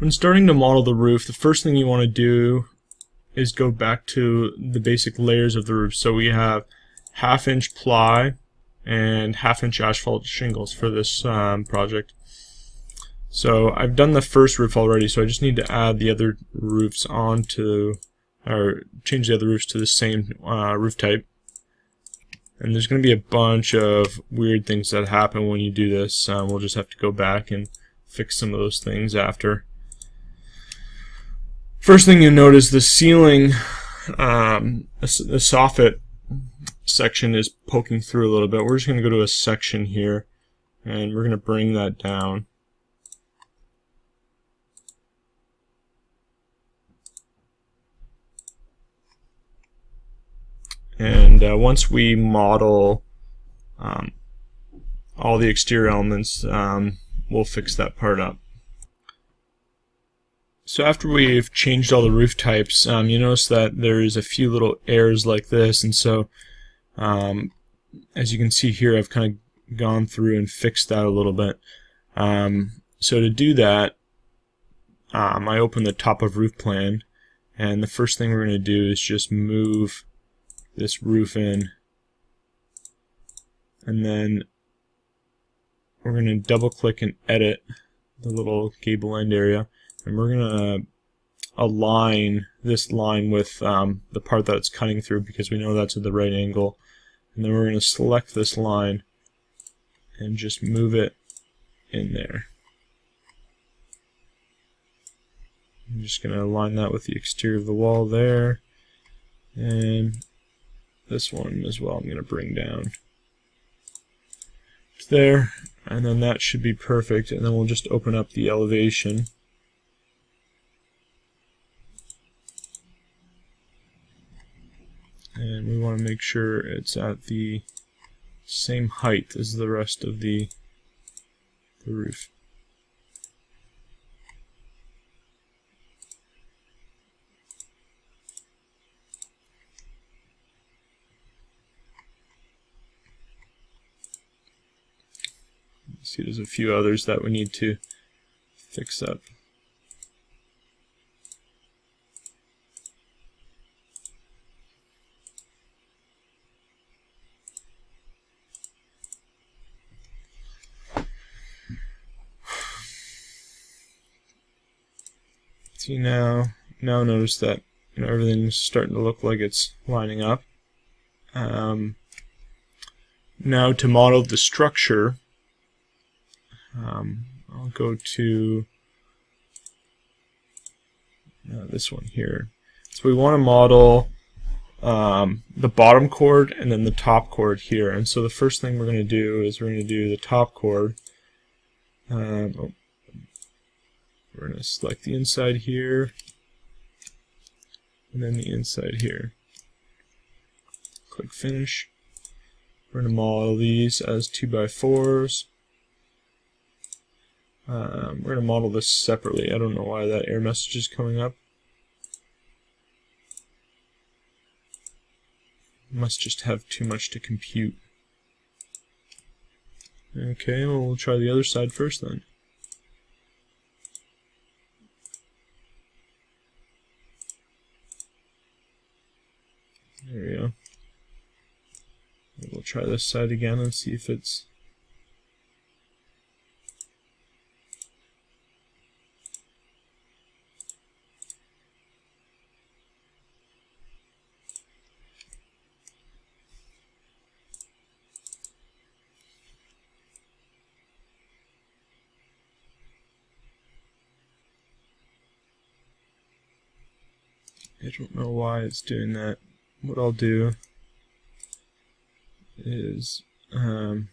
When starting to model the roof, the first thing you want to do is go back to the basic layers of the roof. So we have 1/2 inch ply and 1/2 inch asphalt shingles for this project. So I've done the first roof already, so I just need to add the other roofs onto, or change the other roofs to the same roof type. And there's going to be a bunch of weird things that happen when you do this. We'll just have to go back and fix some of those things after. First thing you'll notice, the ceiling, the soffit section is poking through a little bit. We're just going to go to a section here, and we're going to bring that down. And once we model all the exterior elements, we'll fix that part up. So after we've changed all the roof types, you notice that there's a few little errors like this, and so as you can see here, I've kind of gone through and fixed that a little bit. So to do that, I open the top of roof plan, and the first thing we're going to do is just move this roof in, and then we're going to double click and edit the little gable end area, and we're going to align this line with the part that it's cutting through, because we know that's at the right angle. And then we're going to select this line and just move it in there. I'm just going to align that with the exterior of the wall there, and this one as well I'm going to bring down there, and then that should be perfect. And then we'll just open up the elevation. And we want to make sure it's at the same height as the rest of the roof. See, there's a few others that we need to fix up. See, now notice that everything's starting to look like it's lining up. Now to model the structure, I'll go to this one here. So we want to model the bottom chord and then the top chord here. And so the first thing we're going to do is we're going to do the top chord. We're going to select the inside here, and then the inside here. Click Finish. We're going to model these as 2x4s. We're going to model this separately. I don't know why that error message is coming up. Must just have too much to compute. Okay, well, we'll try the other side first then. There we go. We'll try this side again and see if it's... I don't know why it's doing that. What I'll do is, for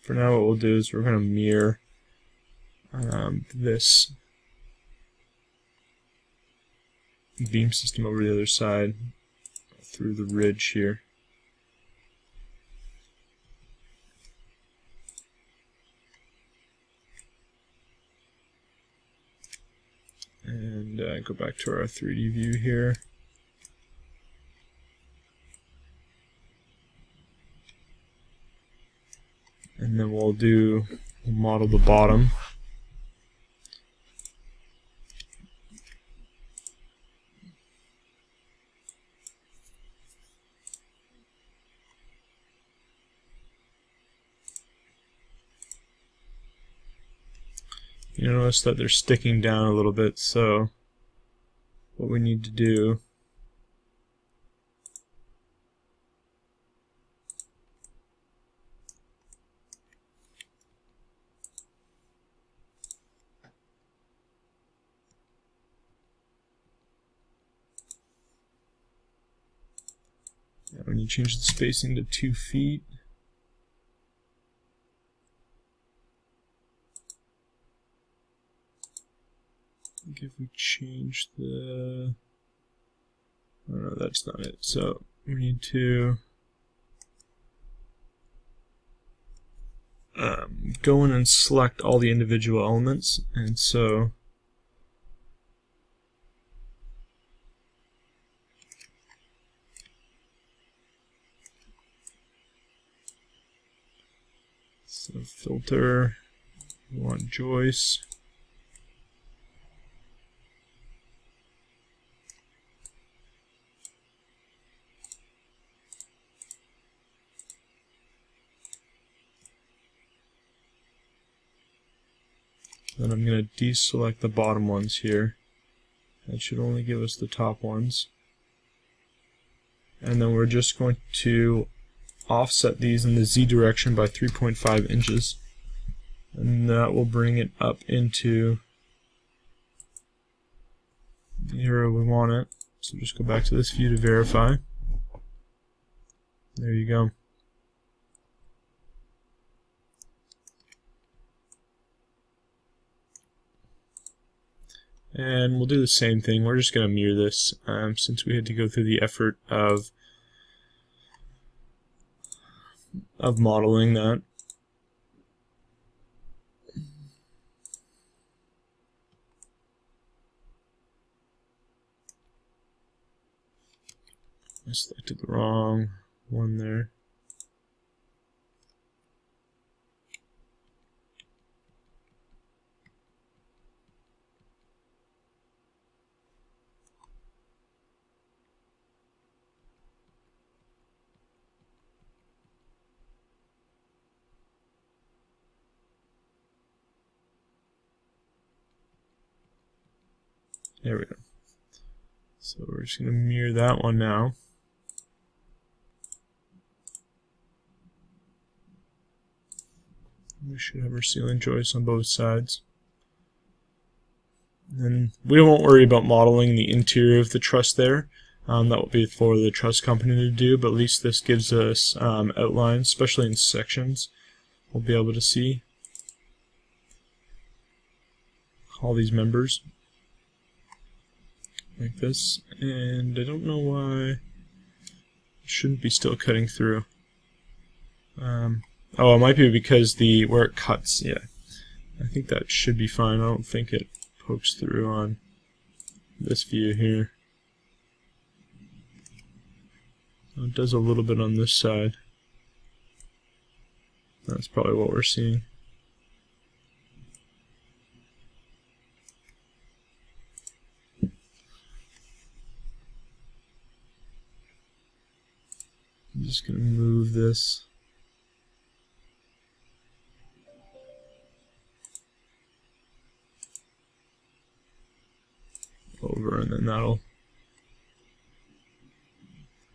now what we'll do is we're going to mirror this beam system over the other side through the ridge here. And go back to our 3D view here. And then we'll model the bottom. You notice that they're sticking down a little bit, so what we need to do when you change the spacing to 2 feet. I think if we change the... Oh no, that's not it. So we need to go in and select all the individual elements, and so filter, we want joist. Then I'm going to deselect the bottom ones here. That should only give us the top ones. And then we're just going to offset these in the Z direction by 3.5 inches. And that will bring it up into the area we want it. So just go back to this view to verify. There you go. And we'll do the same thing. We're just going to mirror this since we had to go through the effort of modeling that. I selected the wrong one there. There we go. So we're just going to mirror that one now. We should have our ceiling joists on both sides. And we won't worry about modeling the interior of the truss there. That will be for the truss company to do, but at least this gives us outlines, especially in sections. We'll be able to see all these members like this, and I don't know why it shouldn't be still cutting through. Oh, it might be because where it cuts. Yeah, I think that should be fine. I don't think it pokes through on this view here. Oh, it does a little bit on this side. That's probably what we're seeing. I'm just going to move this over, and then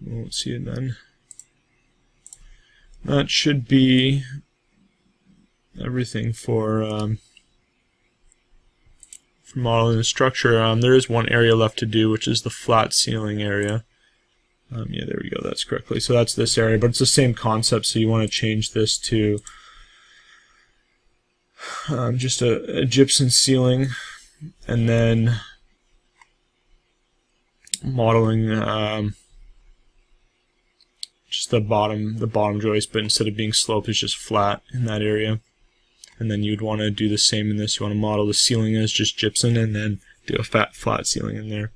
we won't see it then. That should be everything for modeling the structure. There is one area left to do, which is the flat ceiling area. Yeah, there we go, that's correctly. So that's this area, but it's the same concept, so you want to change this to just a gypsum ceiling, and then modeling just the bottom joist, but instead of being sloped, it's just flat in that area. And then you'd want to do the same in this. You want to model the ceiling as just gypsum, and then do a flat ceiling in there.